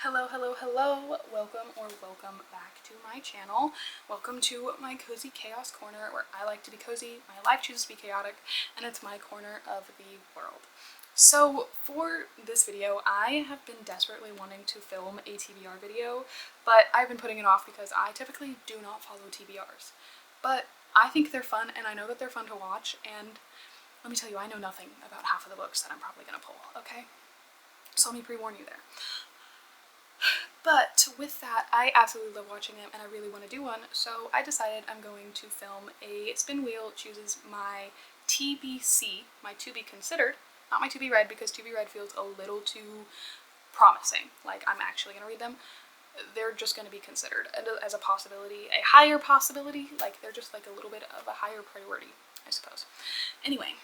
Hello, hello, hello. Welcome back to my channel. Welcome to my cozy chaos corner where I like to be cozy, my life chooses to be chaotic, and it's my corner of the world. So for this video, I have been desperately wanting to film a TBR video, but I've been putting it off because I typically do not follow TBRs. But I think they're fun, and I know that they're fun to watch, and let me tell you, I know nothing about half of the books that I'm probably going to pull, okay? So let me pre-warn you there. But with that, I absolutely love watching them and I really want to do one, so I decided I'm going to film a spin wheel chooses my TBC, my to be considered, not my to be read, because to be read feels a little too promising, like I'm actually going to read them. They're just going to be considered as a possibility, a higher possibility, like they're just like a little bit of a higher priority, I suppose. Anyway,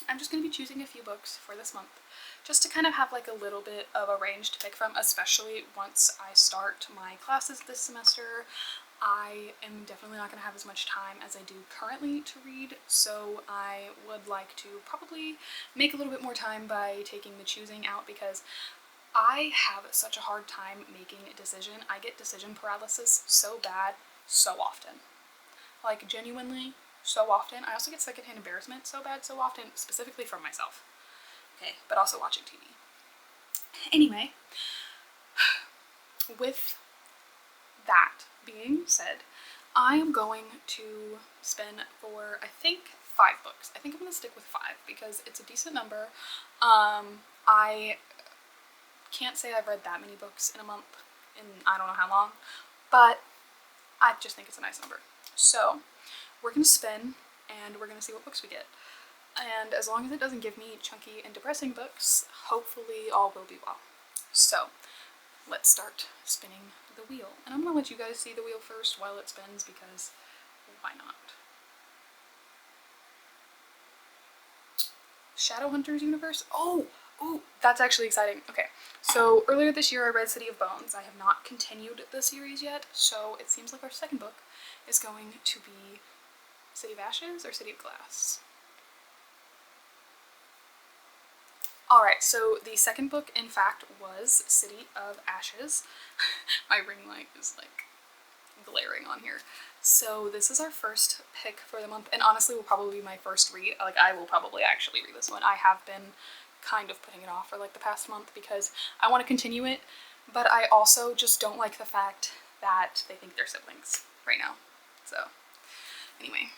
I'm just going to be choosing a few books for this month, just to kind of have like a little bit of a range to pick from, especially once I start my classes this semester. I am definitely not going to have as much time as I do currently to read, so I would like to probably make a little bit more time by taking the choosing out, because I have such a hard time making a decision. I get decision paralysis so bad, so often. Like, genuinely, so often. I also get secondhand embarrassment so bad, so often, specifically from myself. Okay, but also watching TV. Anyway, with that being said, I am going to spin for, I think, 5 books. I think I'm going to stick with 5 because it's a decent number. I can't say I've read that many books in a month in I don't know how long, but I just think it's a nice number. So we're going to spin and we're going to see what books we get. And as long as it doesn't give me chunky and depressing books, hopefully all will be well. So let's start spinning the wheel. And I'm going to let you guys see the wheel first while it spins, because why not? Shadowhunters universe? Oh, that's actually exciting. Okay, so earlier this year I read City of Bones. I have not continued the series yet, so it seems like our second book is going to be City of Ashes or City of Glass. Alright, so the second book, in fact, was City of Ashes. My ring light is like glaring on here. So this is our first pick for the month, and honestly will probably be my first read. Like, I will probably actually read this one. I have been kind of putting it off for like the past month because I want to continue it, but I also just don't like the fact that they think they're siblings right now. So anyway,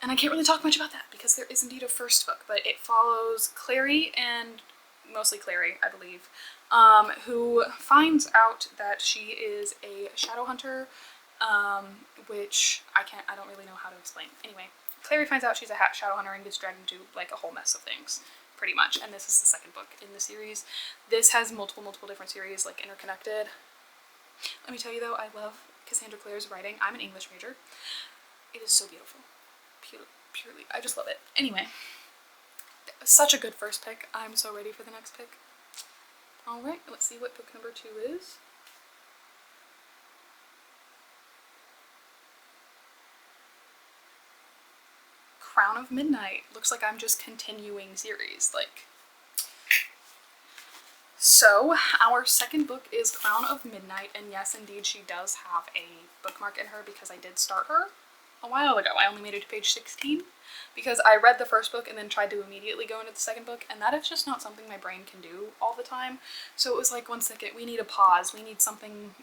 and I can't really talk much about that because there is indeed a first book, but it follows Clary, and mostly Clary, I believe, who finds out that she is a shadow hunter, which I don't really know how to explain. Anyway, Clary finds out she's a shadow hunter and gets dragged into like a whole mess of things, pretty much, and this is the second book in the series. This has multiple different series, like interconnected. Let me tell you though, I love Cassandra Clare's writing. I'm an English major. It is so beautiful. Purely, I just love it. Anyway, such a good first pick. I'm so ready for the next pick. Alright, let's see what book number 2 is. Crown of Midnight. Looks like I'm just continuing series, like. So, our second book is Crown of Midnight, and yes, indeed, she does have a bookmark in her because I did start her a while ago. I only made it to page 16 because I read the first book and then tried to immediately go into the second book, and that is just not something my brain can do all the time. So it was like, 1 second, we need a pause, we need something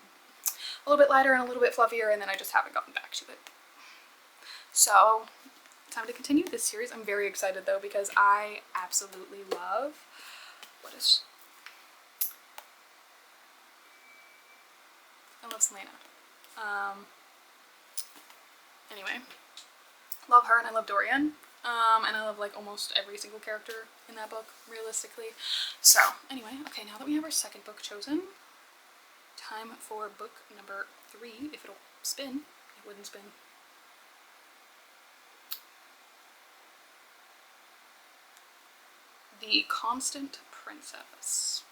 a little bit lighter and a little bit fluffier, and then I just haven't gotten back to it. So, time to continue this series. I'm very excited though because I absolutely love, I love Selena. Anyway, love her, and I love Dorian, and I love like almost every single character in that book, realistically. So anyway, okay, now that we have our second book chosen, time for book number 3. If it'll spin. It wouldn't spin. The Constant Princess.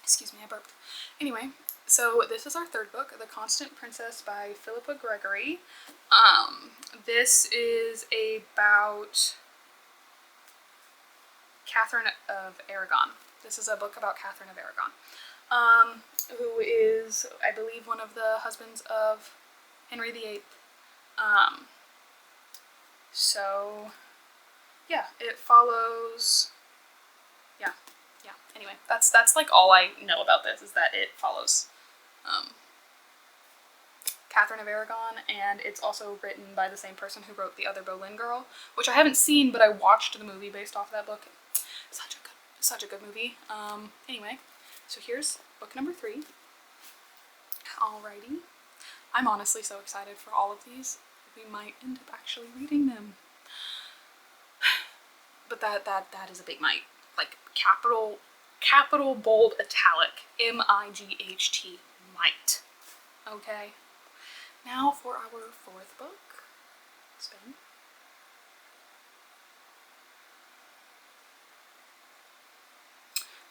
Excuse me, I burped. Anyway, so this is our third book, The Constant Princess by Philippa Gregory. This is about Catherine of Aragon. This is a book about Catherine of Aragon, who is, I believe, one of the husbands of Henry VIII. So yeah, it follows, yeah, anyway, that's like all I know about this, is that it follows Catherine of Aragon, and it's also written by the same person who wrote The Other Boleyn Girl, which I haven't seen, but I watched the movie based off of that book. Such a good movie. Anyway, so here's book number 3. Alrighty. I'm honestly so excited for all of these. We might end up actually reading them. But that is a big might. Like capital bold italic MIGHT, might. Okay. Now for our 4th book. Spin.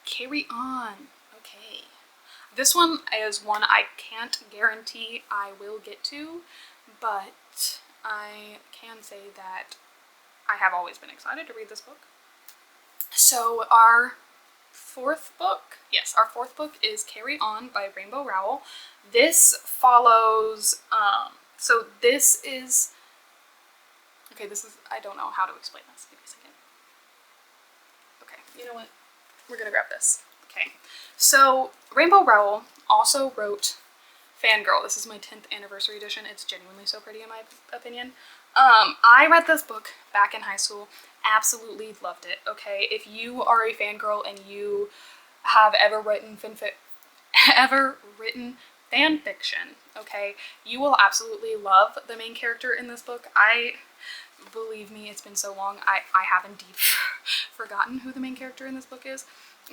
Carry On. Okay. This one is one I can't guarantee I will get to, but I can say that I have always been excited to read this book. So our 4th book, yes, our 4th book is Carry On by Rainbow Rowell. This follows, so this is, okay, this is, I don't know how to explain this. Give me a second. Okay, you know what? We're gonna grab this. Okay, so Rainbow Rowell also wrote Fangirl. This is my 10th anniversary edition. It's genuinely so pretty in my opinion. I read this book back in high school, absolutely loved it, okay? If you are a fangirl and you have ever written fan fiction, okay, you will absolutely love the main character in this book. Believe me, it's been so long, I have indeed forgotten who the main character in this book is,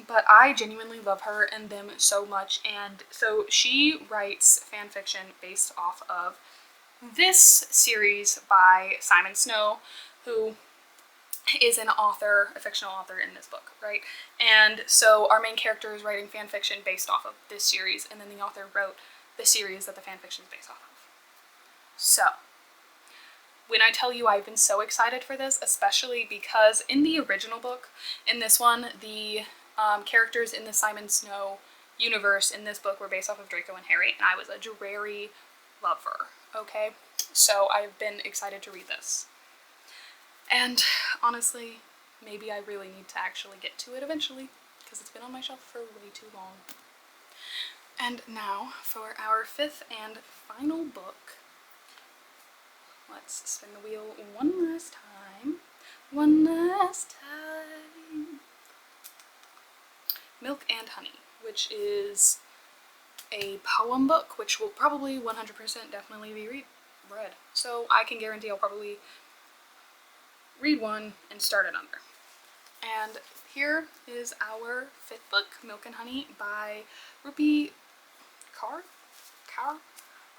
but I genuinely love her and them so much. And so she writes fan fiction based off of this series by Simon Snow, who is an author, a fictional author in this book, right? And so our main character is writing fan fiction based off of this series, and then the author wrote the series that the fan fiction is based off of. So when I tell you I've been so excited for this, especially because in the original book, in this one, the characters in the Simon Snow universe in this book were based off of Draco and Harry, and I was a Drarry lover, okay? So I've been excited to read this. And honestly, maybe I really need to actually get to it eventually, because it's been on my shelf for way too long. And now for our 5th and final book. Let's spin the wheel one last time. One last time. Milk and Honey, which is a poem book, which will probably 100% definitely be read. So I can guarantee I'll probably read one and start another. And here is our 5th book, Milk and Honey by Rupi Kaur?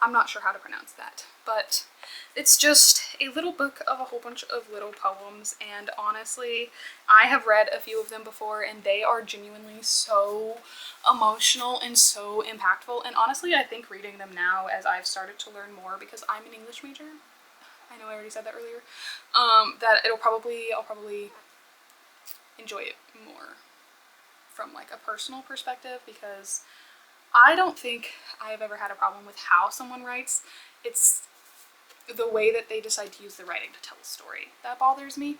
I'm not sure how to pronounce that, but it's just a little book of a whole bunch of little poems, and honestly, I have read a few of them before, and they are genuinely so emotional and so impactful. And honestly, I think reading them now, as I've started to learn more, because I'm an English major, I know I already said that earlier, that I'll probably enjoy it more from like a personal perspective, because I don't think I've ever had a problem with how someone writes. It's the way that they decide to use the writing to tell a story that bothers me,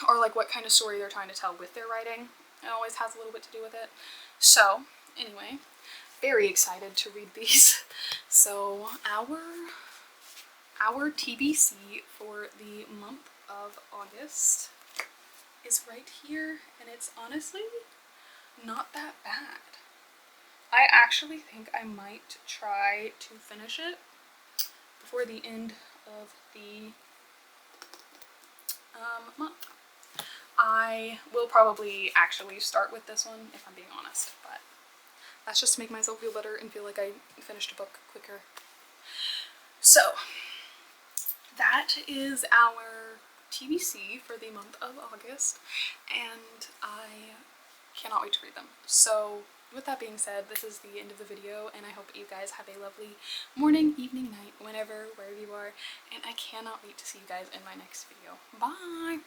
or like what kind of story they're trying to tell with their writing. It always has a little bit to do with it. So anyway, very excited to read these. So our TBC for the month of August is right here, and it's honestly not that bad. I actually think I might try to finish it before the end of the month. I will probably actually start with this one, if I'm being honest, but that's just to make myself feel better and feel like I finished a book quicker. So that is our TBC for the month of August, and I cannot wait to read them. So with that being said, this is the end of the video, and I hope you guys have a lovely morning, evening, night, wherever you are, and I cannot wait to see you guys in my next video. Bye!